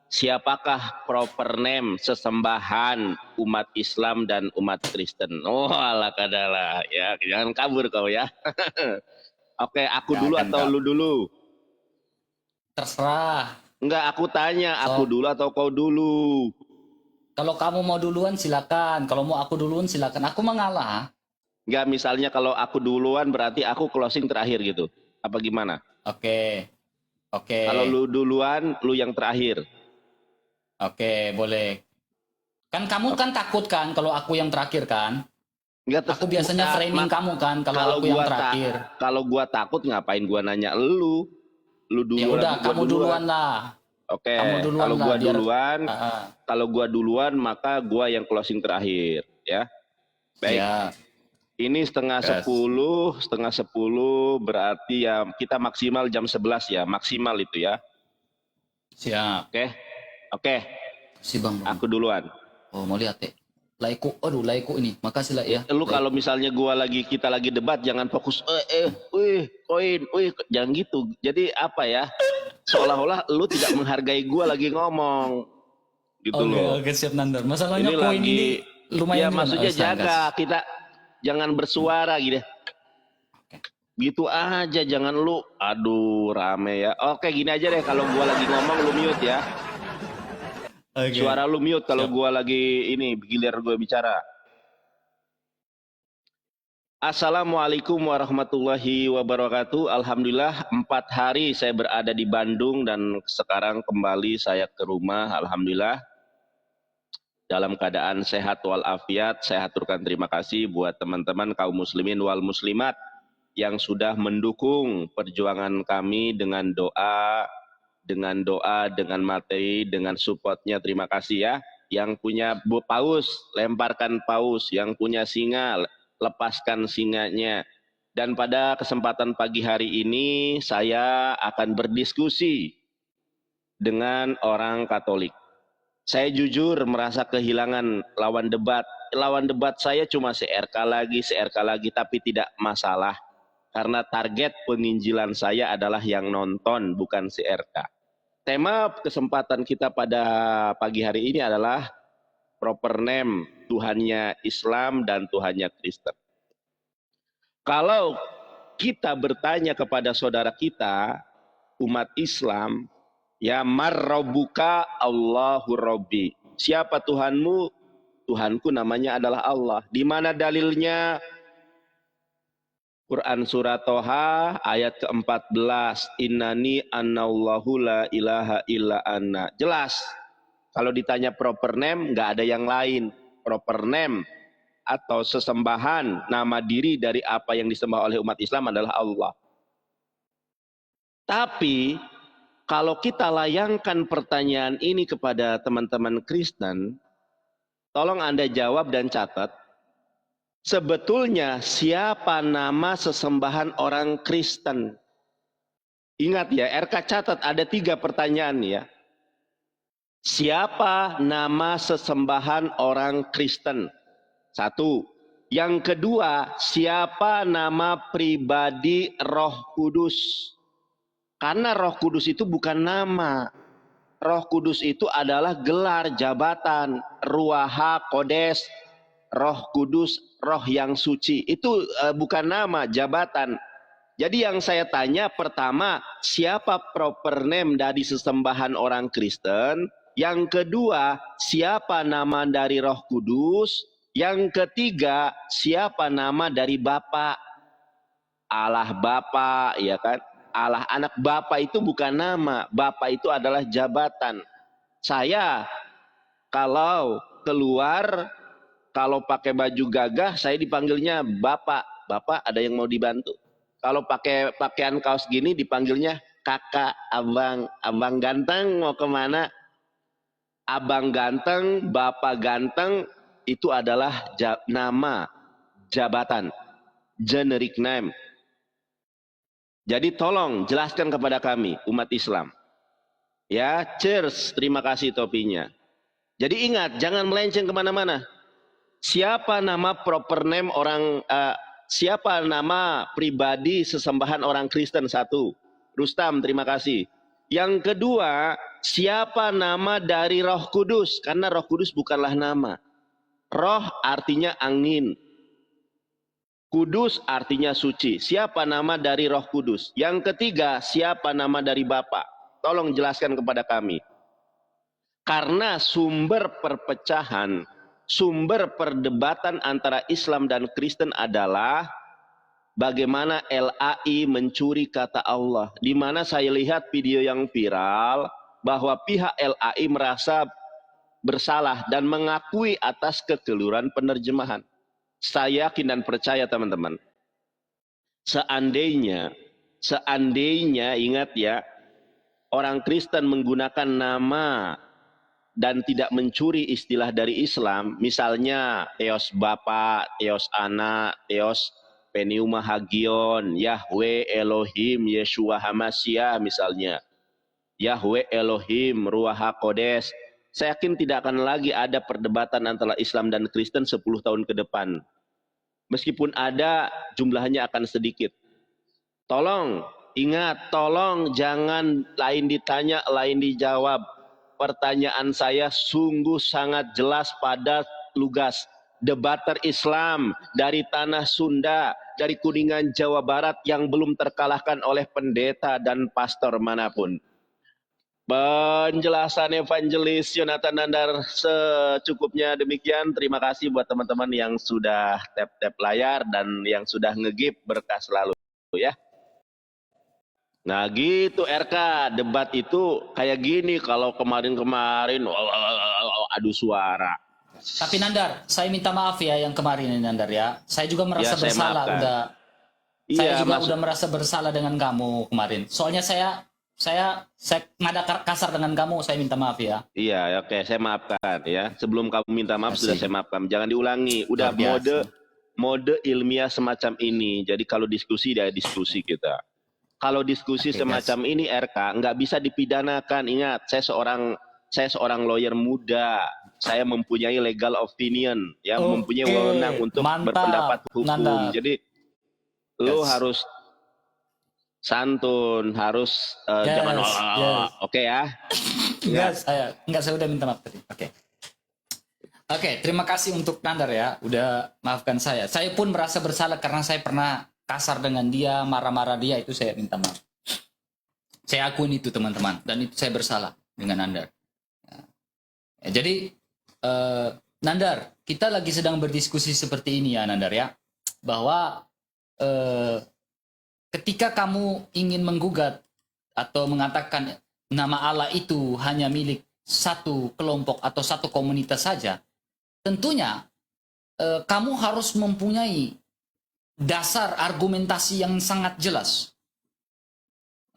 Siapakah proper name sesembahan umat Islam dan umat Kristen? Oh, ala kadalah ya, jangan kabur kau ya. Oke, aku Nggak dulu akan atau lu dulu? terserah. Enggak, aku tanya, aku So, dulu atau kau dulu? kalau kamu mau duluan silakan. Kalau mau aku duluan silakan. Aku mengalah. Enggak, misalnya kalau aku duluan berarti aku closing terakhir gitu. Apa gimana? Oke, oke, Kalau lu duluan, lu yang terakhir. oke, boleh. Kan kamu kan takut kan kalau aku yang terakhir kan? Enggak, Aku biasanya framing kamu kan kalau kalau aku yang gua terakhir. kalau gua takut ngapain gua nanya lu? Lu Ya duluan udah, atau gua kamu duluan? duluan lah. Kamu Oke, duluan lah biar. kalau gua duluan maka gua yang closing terakhir, ya. Baik. Ya, Ini yes. setengah sepuluh berarti ya kita maksimal jam 11 ya, maksimal itu ya. Siap. Oke, oke, Si Bang. aku duluan. Oh, mau lihat ya. Laiku, aduh laiku ini. Makasih lah ya. Lu kalau Laiku. misalnya kita lagi debat jangan fokus koin, jangan gitu. Jadi apa ya? Seolah-olah lu tidak menghargai gua lagi ngomong. Gitu Oke, loh. oke siap Nandar. Masalahnya Ini koin lagi ini lumayan ya juga. maksudnya jaga, kita jangan bersuara gitu. Oke. Gitu aja, jangan lu aduh rame ya. Oke, gini aja deh, kalau gua lagi ngomong lu mute ya. Oke. Suara lu mute kalau Siap. gua lagi ini gilir gue bicara. Assalamualaikum warahmatullahi wabarakatuh. Alhamdulillah 4 hari saya berada di Bandung dan sekarang kembali saya ke rumah. Alhamdulillah dalam keadaan sehat walafiat. Saya haturkan terima kasih buat teman-teman kaum muslimin wal muslimat yang sudah mendukung perjuangan kami dengan doa, dengan materi, dengan supportnya. Terima kasih ya. Yang punya paus, lemparkan paus. Yang punya singa, lepaskan singanya. Dan pada kesempatan pagi hari ini saya akan berdiskusi dengan orang Katolik. Saya jujur merasa kehilangan lawan debat. Lawan debat saya cuma CRK lagi, tapi tidak masalah. Karena target penginjilan saya adalah yang nonton, bukan CRK. Tema kesempatan kita pada pagi hari ini adalah proper name, Tuhannya Islam dan Tuhannya Kristen. Kalau kita bertanya kepada saudara kita, umat Islam, ya marrobuka Allahu Robbi. Siapa Tuhanmu? Tuhanku namanya adalah Allah. Di mana dalilnya? Quran surat Toha ayat ke-14. Innani annallahu la ilaha illa anna. Jelas. Kalau ditanya proper name, nggak ada yang lain. Proper name atau sesembahan nama diri dari apa yang disembah oleh umat Islam adalah Allah. Tapi kalau kita layangkan pertanyaan ini kepada teman-teman Kristen, tolong Anda jawab dan catat. Sebetulnya siapa nama sesembahan orang Kristen? Ingat ya, RK catat ada 3 pertanyaan ya. Siapa nama sesembahan orang Kristen? 1. Yang kedua, siapa nama pribadi Roh Kudus? Karena Roh Kudus itu bukan nama. Roh Kudus itu adalah gelar jabatan, Ruaha Kodes, Roh Kudus, Roh yang suci. Itu bukan nama, jabatan. Jadi yang saya tanya pertama, siapa proper name dari sesembahan orang Kristen? Yang kedua, siapa nama dari Roh Kudus? Yang ketiga, siapa nama dari Bapa? Allah Bapa, ya kan? Allah anak. Bapa itu bukan nama, Bapa itu adalah jabatan. Saya kalau keluar, kalau pakai baju gagah, saya dipanggilnya Bapak. Bapak, ada yang mau dibantu? Kalau pakai pakaian kaos gini dipanggilnya kakak, abang. Abang ganteng mau kemana? Abang ganteng, bapak ganteng, itu adalah nama, jabatan, generic name. Jadi tolong jelaskan kepada kami, umat Islam. Ya, cheers, terima kasih topinya. Jadi ingat, jangan melenceng kemana-mana. Siapa nama proper name orang, siapa nama pribadi sesembahan orang Kristen? 1. Rustam, terima kasih. Yang kedua, siapa nama dari Roh Kudus? Karena Roh Kudus bukanlah nama. Roh artinya angin. Kudus artinya suci. Siapa nama dari Roh Kudus? Yang ketiga, siapa nama dari Bapa? Tolong jelaskan kepada kami. Karena sumber perpecahan, sumber perdebatan antara Islam dan Kristen adalah bagaimana LAI mencuri kata Allah. Di mana saya lihat video yang viral bahwa pihak LAI merasa bersalah dan mengakui atas kekeliruan penerjemahan. Saya yakin dan percaya teman-teman, seandainya ingat ya, orang Kristen menggunakan nama dan tidak mencuri istilah dari Islam, misalnya Theos Bapa, Theos Anak, Theos Pneuma Hagion, Yahweh Elohim Yeshua Hamashiach misalnya, Yahweh Elohim Ruach HaKodes, saya yakin tidak akan lagi ada perdebatan antara Islam dan Kristen 10 tahun ke depan. Meskipun ada, jumlahnya akan sedikit. Tolong ingat, tolong jangan lain ditanya, lain dijawab. Pertanyaan saya sungguh sangat jelas, padat, lugas. Debater Islam dari tanah Sunda, dari Kuningan, Jawa Barat yang belum terkalahkan oleh pendeta dan pastor manapun. Penjelasan Evangelis Yonatan Nandar secukupnya demikian. Terima kasih buat teman-teman yang sudah tap-tap layar dan yang sudah ngegip, berkah selalu ya. Nah gitu RK, debat itu kayak gini kalau kemarin-kemarin adu suara. Tapi Nandar, saya minta maaf ya yang kemarin ini Nandar ya. Saya juga merasa Ya, saya bersalah maafkan. saya Iya, juga udah merasa bersalah dengan kamu kemarin. Soalnya saya nada kasar dengan kamu, saya minta maaf ya. Iya, oke, saya maafkan ya. Sebelum kamu minta maaf sudah Asik. saya maafkan. Jangan diulangi. Udah Luar biasa. mode ilmiah semacam ini. Jadi kalau diskusi dia diskusi kita. Kalau diskusi Oke, semacam ini RK nggak bisa dipidanakan. Ingat, saya seorang lawyer muda. Saya mempunyai legal opinion, ya, mempunyai wewenang untuk berpendapat hukum. Nandar. Jadi lu harus santun, harus jangan oke ya. Enggak, saya udah minta maaf tadi. Oke, terima kasih untuk Nandar ya, udah maafkan saya. Saya pun merasa bersalah karena saya pernah kasar dengan dia, marah-marah dia, itu saya minta maaf. Saya akuin itu teman-teman, dan itu saya bersalah dengan Nandar. Jadi, Nandar, kita lagi sedang berdiskusi seperti ini ya Nandar ya, bahwa ketika kamu ingin menggugat atau mengatakan nama Allah itu hanya milik satu kelompok atau satu komunitas saja, tentunya kamu harus mempunyai dasar argumentasi yang sangat jelas.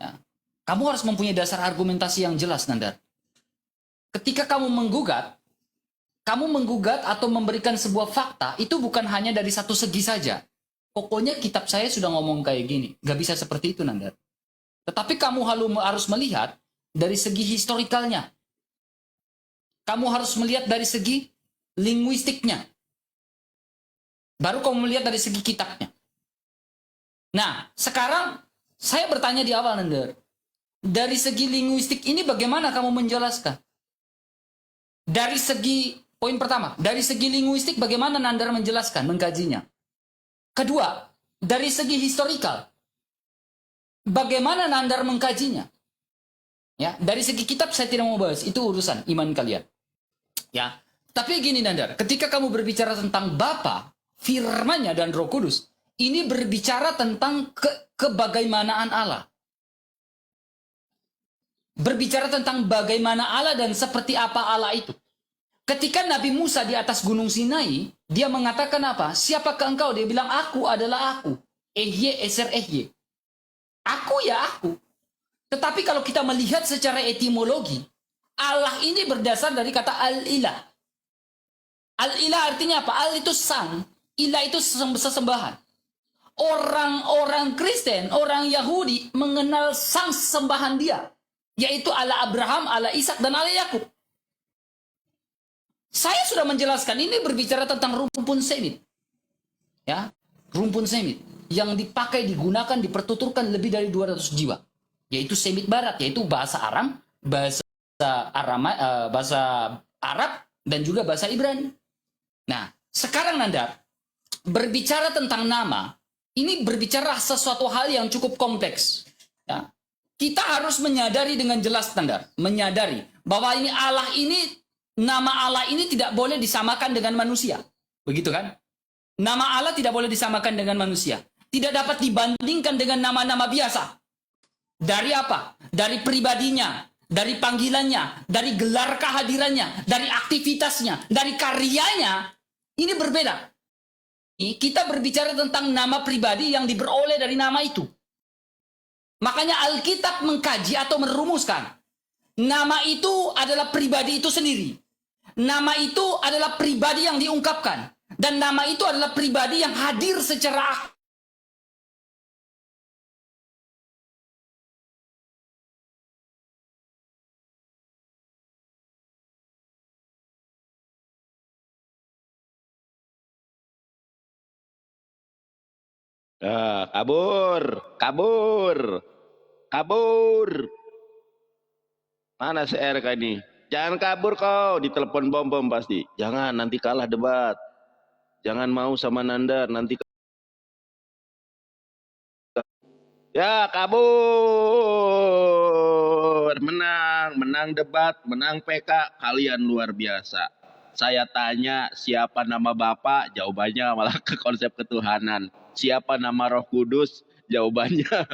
Ya. Kamu harus mempunyai dasar argumentasi yang jelas, Nandar. Ketika kamu menggugat atau memberikan sebuah fakta, itu bukan hanya dari satu segi saja. Pokoknya kitab saya sudah ngomong kayak gini. Gak bisa seperti itu, Nandar. Tetapi kamu harus melihat dari segi historikalnya. Kamu harus melihat dari segi linguistiknya. Baru kamu melihat dari segi kitabnya. Nah, sekarang saya bertanya di awal, Nandar. Dari segi linguistik ini bagaimana kamu menjelaskan? Dari segi, poin pertama, dari segi linguistik bagaimana Nandar menjelaskan, mengkajinya? Kedua, dari segi historikal, bagaimana Nandar mengkajinya? Ya, dari segi kitab saya tidak mau bahas, itu urusan iman kalian. Ya, tapi gini Nandar, ketika kamu berbicara tentang Bapa, firman-Nya dan Roh Kudus, ini berbicara tentang kebagaimanaan Allah. Berbicara tentang bagaimana Allah dan seperti apa Allah itu. Ketika Nabi Musa di atas Gunung Sinai, dia mengatakan apa? Siapakah engkau? Dia bilang, aku adalah aku. Ehye eser ehye. Aku ya aku. Tetapi kalau kita melihat secara etimologi, Allah ini berdasar dari kata al-ilah. Al-ilah artinya apa? Al itu sang, ilah itu sesembahan. Orang-orang Kristen, orang Yahudi mengenal sang sesembahan dia, yaitu Allah Abraham, Allah Ishak, dan Allah Yakub. Saya sudah menjelaskan, ini berbicara tentang rumpun semit. Ya, rumpun semit yang dipakai, digunakan, dipertuturkan lebih dari 200 jiwa. Yaitu semit barat, yaitu bahasa Aram, bahasa bahasa Arab dan juga bahasa Ibrani. Nah, sekarang Nandar, berbicara tentang nama, ini berbicara sesuatu hal yang cukup kompleks. Ya. Kita harus menyadari dengan jelas, Nandar, menyadari bahwa nama Allah ini tidak boleh disamakan dengan manusia. Begitu kan? Nama Allah tidak boleh disamakan dengan manusia. Tidak dapat dibandingkan dengan nama-nama biasa. Dari apa? Dari pribadinya, dari panggilannya, dari gelar kehadirannya, dari aktivitasnya, dari karyanya. Ini berbeda. Kita berbicara tentang nama pribadi yang diperoleh dari nama itu. Makanya Alkitab mengkaji atau merumuskan. Nama itu adalah pribadi itu sendiri. Nama itu adalah pribadi yang diungkapkan. Dan nama itu adalah pribadi yang hadir secara Kabur, kabur, kabur. Mana si RK ini? Jangan kabur kau, ditelepon bom pasti. Jangan, nanti kalah debat. Jangan mau sama Nandar, nanti. Ya, kabur. Menang debat, menang PK. Kalian luar biasa. Saya tanya siapa nama Bapak, jawabannya malah ke konsep ketuhanan. Siapa nama Roh Kudus, jawabannya.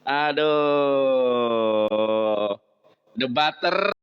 Aduh. Debater